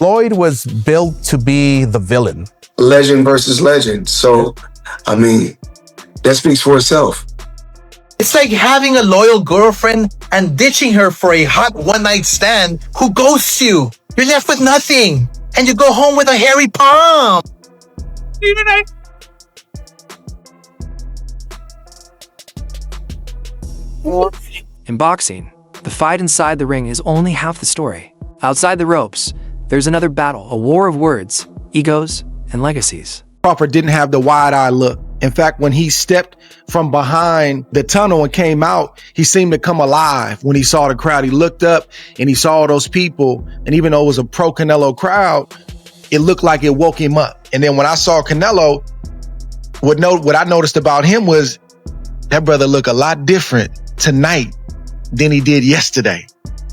Floyd was built to be the villain. Legend versus legend. So, I mean, that speaks for itself. It's like having a loyal girlfriend and ditching her for a hot one-night stand who ghosts you. You're left with nothing, and you go home with a hairy palm. In boxing, the fight inside the ring is only half the story. Outside the ropes, there's another battle, a war of words, egos, and legacies. Crawford didn't have the wide-eye look. In fact, when he stepped from behind the tunnel and came out, he seemed to come alive when he saw the crowd. He looked up and he saw those people, and even though it was a pro-Canelo crowd, it looked like it woke him up. And then when I saw Canelo, what I noticed about him was that brother looked a lot different tonight than he did yesterday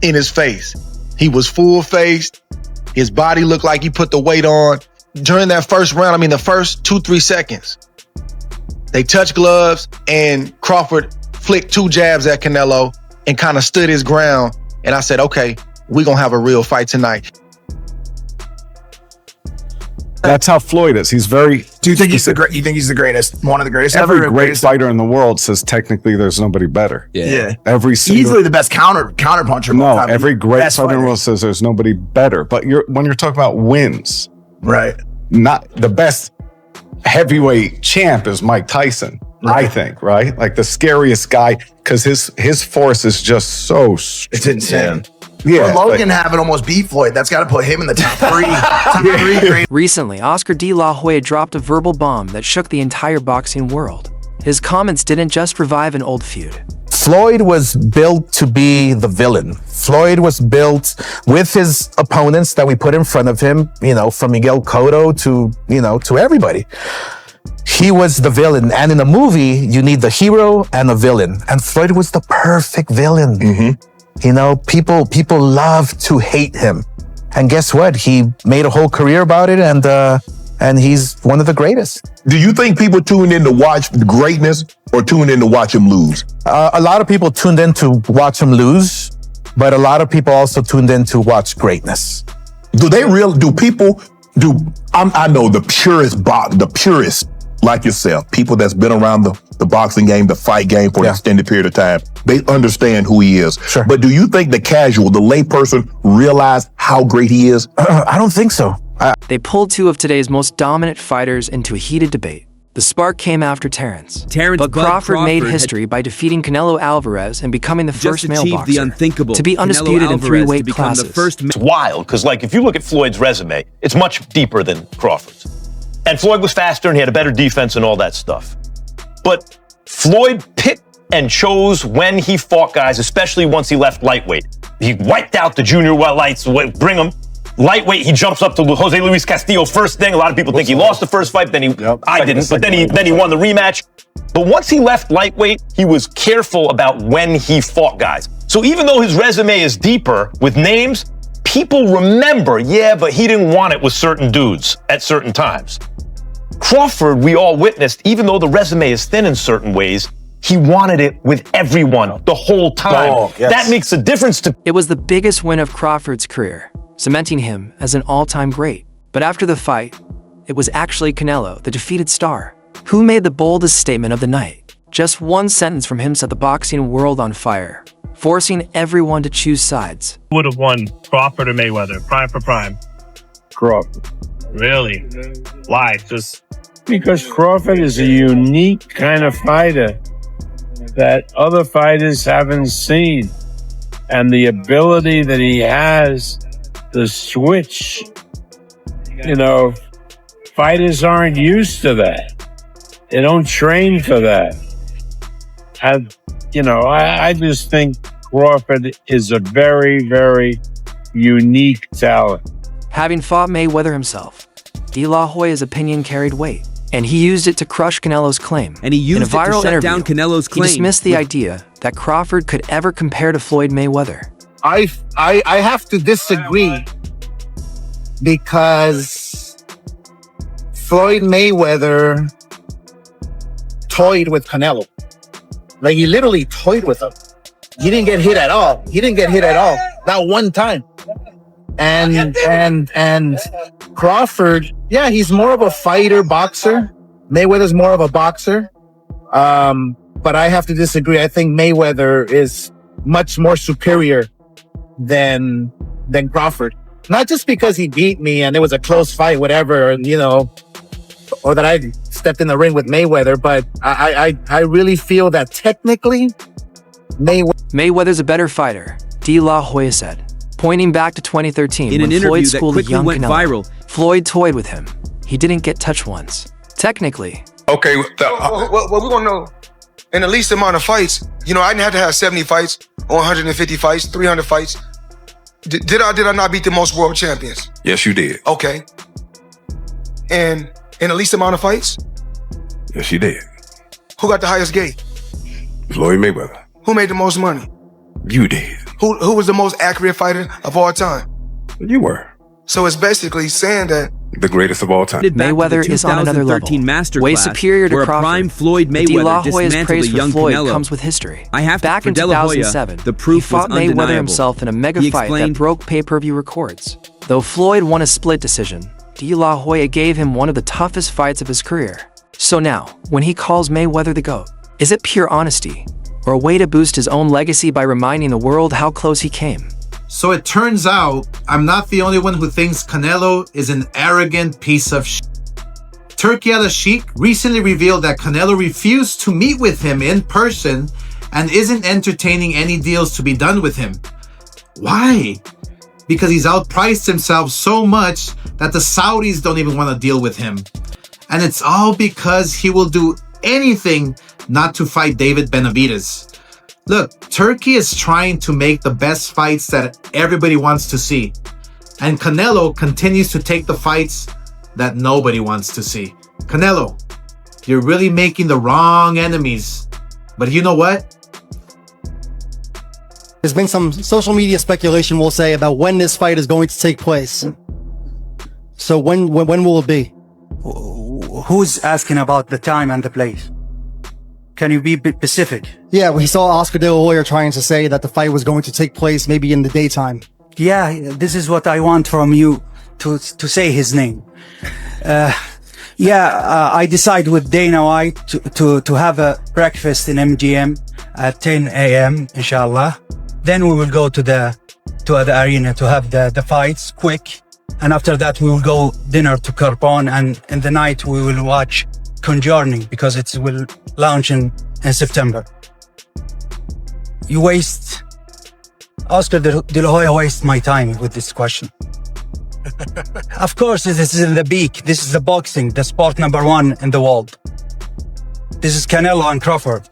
in his face. He was full-faced. His body looked like he put the weight on. During that first round, I mean, the first 2-3 seconds, they touched gloves and Crawford flicked 2 jabs at Canelo and kind of stood his ground. And I said, okay, we're going to have a real fight tonight. That's how Floyd is. He's very... Do you think he's the great? You think he's the greatest? One of the greatest? Every great fighter in the world says technically there's nobody better. Yeah. Every single... Easily the best counter puncher. No, every great fighter in the world says there's nobody better. But when you're talking about wins, right? Not the best heavyweight champ is Mike Tyson. Right. I think, right? Like the scariest guy, because his force is just so... It's insane. Yeah, well, Logan having almost beat Floyd, that's got to put him in the top 3. Top 3 great. Recently, Oscar de la Hoya dropped a verbal bomb that shook the entire boxing world. His comments didn't just revive an old feud. Floyd was built to be the villain. Floyd was built with his opponents that we put in front of him, you know, from Miguel Cotto to everybody. He was the villain. And in a movie, you need the hero and a villain. And Floyd was the perfect villain. Mm-hmm. You know, people love to hate him. And guess what? He made a whole career about it, and he's one of the greatest. Do you think people tuned in to watch the greatness or tuned in to watch him lose? A lot of people tuned in to watch him lose, but a lot of people also tuned in to watch greatness. I know the purist like yourself, people that's been around the boxing game, the fight game for an extended period of time, they understand who he is. Sure. But do you think the casual, the layperson realize how great he is? I don't think so. They pulled 2 of today's most dominant fighters into a heated debate. The spark came after Terence. But Crawford made history by defeating Canelo Alvarez and becoming the first male boxer to be undisputed in 3 weight classes. It's wild, because if you look at Floyd's resume, it's much deeper than Crawford's. And Floyd was faster and he had a better defense and all that stuff. But Floyd picked and chose when he fought guys, especially once he left lightweight. He wiped out the junior welterweights, bring him. Lightweight, he jumps up to Jose Luis Castillo first thing. A lot of people think he lost the first fight, I didn't, but then he won the rematch. But once he left lightweight, he was careful about when he fought guys. So even though his resume is deeper with names, people remember, but he didn't want it with certain dudes at certain times. Crawford, we all witnessed, even though the resume is thin in certain ways, he wanted it with everyone the whole time. That makes a difference to... It was the biggest win of Crawford's career, cementing him as an all-time great. But after the fight, it was actually Canelo, the defeated star, who made the boldest statement of the night. Just one sentence from him set the boxing world on fire, forcing everyone to choose sides. Who would have won, Crawford or Mayweather, prime for prime? Crawford. Really? Why? Just because Crawford is a unique kind of fighter that other fighters haven't seen. And the ability that he has to switch, fighters aren't used to that. They don't train for that. And, I just think Crawford is a very, very unique talent. Having fought Mayweather himself, De La Hoya's opinion carried weight, and he used it to crush Canelo's claim. And he used in a viral it to shut down Canelo's claim. He dismissed the idea that Crawford could ever compare to Floyd Mayweather. I have to disagree, because Floyd Mayweather toyed with Canelo. Like, he literally toyed with him. He didn't get hit at all. Not one time. And Crawford, yeah, he's more of a fighter, boxer. Mayweather's more of a boxer. But I have to disagree. I think Mayweather is much more superior than Crawford. Not just because he beat me and it was a close fight, whatever, and or that I stepped in the ring with Mayweather, but I really feel that technically Mayweather's a better fighter, De La Hoya said, pointing back to 2013 in when an Floyd interview that schooled a quickly young went Canelo. viral. Floyd toyed with him. He didn't get touched once. Technically. Okay, well, we're gonna know in the least amount of fights. I didn't have to have 70 fights, or 150 fights, 300 fights. Did I not beat the most world champions? Yes, you did. Okay. And in the least amount of fights? Yes, you did. Who got the highest gate? Floyd Mayweather. Who made the most money? You did. Who was the most accurate fighter of all time? You were. So it's basically saying that the greatest of all time. Mayweather is on another level, way superior to Crawford. Prime Floyd Mayweather De La Hoya's dismantled praise a for young Floyd Canelo. comes with history. Back in 2007, the proof he fought was Mayweather undeniable. himself in a mega He fight that explained, broke pay-per-view records. Though Floyd won a split decision, De La Hoya gave him one of the toughest fights of his career. So now, when he calls Mayweather the GOAT, is it pure honesty, or a way to boost his own legacy by reminding the world how close he came? So it turns out I'm not the only one who thinks Canelo is an arrogant piece of shit. Turki Alalshikh recently revealed that Canelo refused to meet with him in person and isn't entertaining any deals to be done with him. Why? Because he's outpriced himself so much that the Saudis don't even want to deal with him. And it's all because he will do anything not to fight David Benavidez. Look, Turkey is trying to make the best fights that everybody wants to see. And Canelo continues to take the fights that nobody wants to see. Canelo, you're really making the wrong enemies. But you know what? There's been some social media speculation, we'll say, about when this fight is going to take place. So when will it be? Who's asking about the time and the place? Can you be specific? Yeah, we saw Oscar De La Hoya trying to say that the fight was going to take place maybe in the daytime. Yeah, this is what I want from you to say his name. I decide with Dana White to have a breakfast in MGM at 10 a.m. inshallah. Then we will go to the arena to have the fights quick. And after that, we will go dinner to Carbon, and in the night we will watch Conjuring because it will launch in September. Oscar De La Hoya wastes my time with this question. Of course, this is in the peak. This is the boxing, the sport #1 in the world. This is Canelo and Crawford.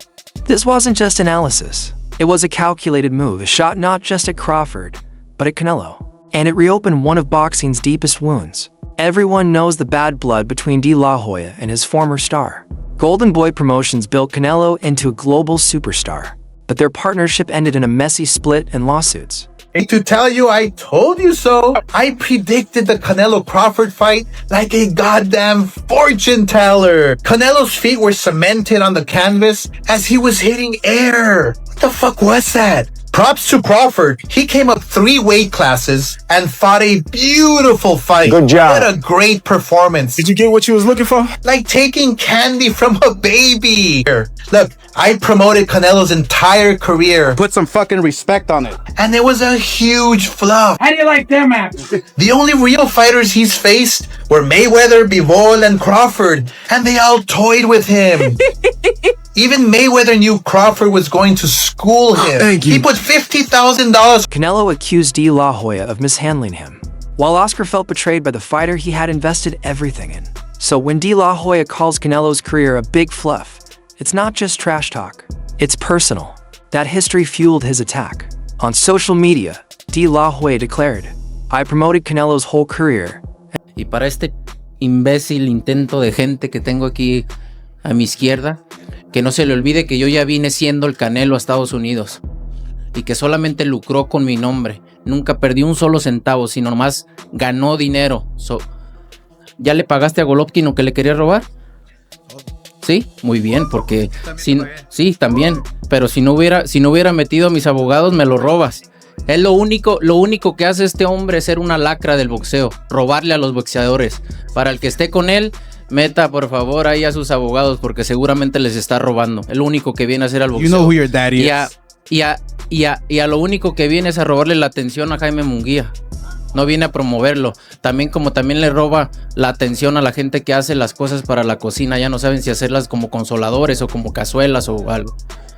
This wasn't just analysis. It was a calculated move, a shot not just at Crawford, but at Canelo. And it reopened one of boxing's deepest wounds. Everyone knows the bad blood between De La Hoya and his former star. Golden Boy Promotions built Canelo into a global superstar, but their partnership ended in a messy split and lawsuits. To tell you I told you so, I predicted the Canelo-Crawford fight like a goddamn fortune teller. Canelo's feet were cemented on the canvas as he was hitting air. What the fuck was that? Props to Crawford. He came up 3 weight classes and fought a beautiful fight. Good job. What a great performance. Did you get what you was looking for? Like taking candy from a baby. Look, I promoted Canelo's entire career. Put some fucking respect on it. And it was a huge flop. How do you like them apples? The only real fighters he's faced were Mayweather, Bivol, and Crawford. And they all toyed with him. Even Mayweather knew Crawford was going to school him. Thank you. He put $50,000. Canelo accused De La Hoya of mishandling him, while Oscar felt betrayed by the fighter he had invested everything in. So when De La Hoya calls Canelo's career a big fluff, it's not just trash talk. It's personal. That history fueled his attack. On social media, De La Hoya declared, "I promoted Canelo's whole career." Y para este imbécil intento de gente que tengo aquí a mi izquierda, que no se le olvide que yo ya vine siendo el Canelo a Estados Unidos y que solamente lucró con mi nombre. Nunca perdí un solo centavo, sino nomás ganó dinero. ¿Ya le pagaste a Golovkin lo que le quería robar? Sí, muy bien, porque sí, también, pero si no hubiera metido a mis abogados me lo robas. Es lo único que hace este hombre es ser una lacra del boxeo, robarle a los boxeadores. Para el que esté con él, meta por favor ahí a sus abogados porque seguramente les está robando. Es lo único que viene a hacer al boxeo. You know who your daddy Y a lo único que viene es a robarle la atención a Jaime Munguía. No viene a promoverlo. También le roba la atención a la gente que hace las cosas para la cocina. Ya no saben si hacerlas como consoladores o como cazuelas o algo.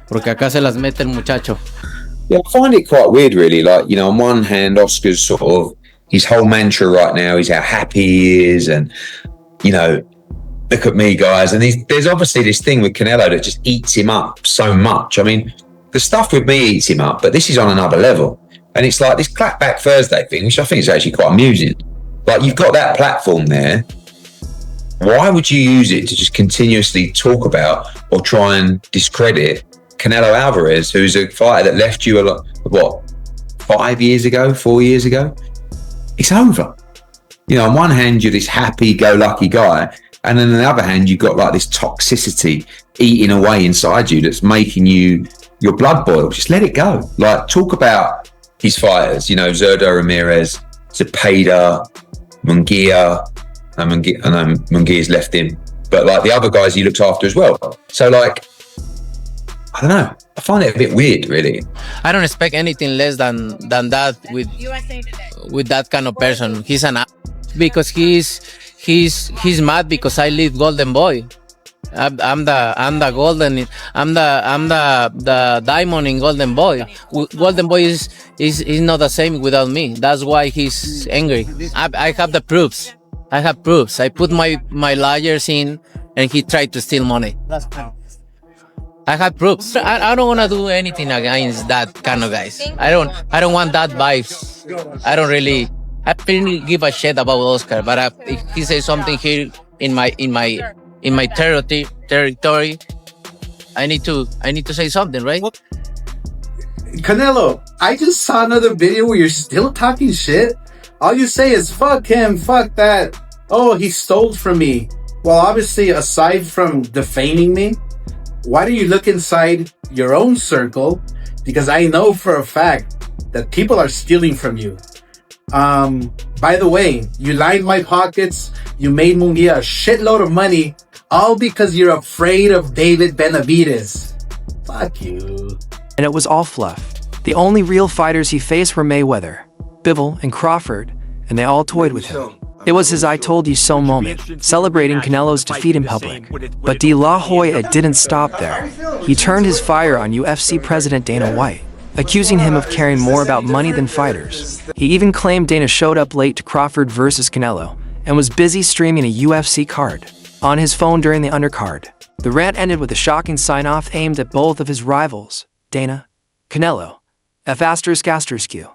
Porque acá se las mete el muchacho. Yeah, I find it quite weird, really. Like, you know, on one hand, Oscar's sort of, his whole mantra right now is how happy he is. And, you know, look at me, guys. And there's obviously this thing with Canelo that just eats him up so much. I mean, the stuff with me eats him up, but this is on another level. And it's like this Clapback Thursday thing, which I think is actually quite amusing. Like, you've got that platform there. Why would you use it to just continuously talk about or try and discredit Canelo Alvarez, who's a fighter that left you 4 years ago? It's over. You know, on one hand, you're this happy-go-lucky guy, and then on the other hand, you've got like this toxicity eating away inside you that's making your blood boil. Just let it go. Like, talk about his fighters, you know, Zurdo Ramirez, Zepeda, Munguia. I know Munguia's left him, but like the other guys he looks after as well. So like, I don't know. I find it a bit weird, really. I don't expect anything less than that with that kind of person. He's an because he's mad because I leave Golden Boy. I'm the golden. I'm the diamond in Golden Boy. Golden Boy is not the same without me. That's why he's angry. I have the proofs. I have proofs. I put my liars in, and he tried to steal money. I have proofs. I don't want to do anything against that kind of guys. I don't want that vibes. I don't really give a shit about Oscar. But if he says something here in my territory, I need to say something, right? Canelo, I just saw another video where you're still talking shit. All you say is fuck him, fuck that. Oh, he stole from me. Well, obviously, aside from defaming me, why do you look inside your own circle? Because I know for a fact that people are stealing from you. By the way, you lined my pockets. You made Munguia a shitload of money, all because you're afraid of David Benavidez. Fuck you. And it was all fluff. The only real fighters he faced were Mayweather, Bivol, and Crawford, and they all toyed with him. It was his I told you so moment, celebrating Canelo's defeat in public. But De La Hoya didn't stop there. He turned his fire on UFC President Dana White, accusing him of caring more about money than fighters. He even claimed Dana showed up late to Crawford versus Canelo and was busy streaming a UFC card on his phone during the undercard. The rant ended with a shocking sign-off aimed at both of his rivals, Dana, Canelo, F***Q*,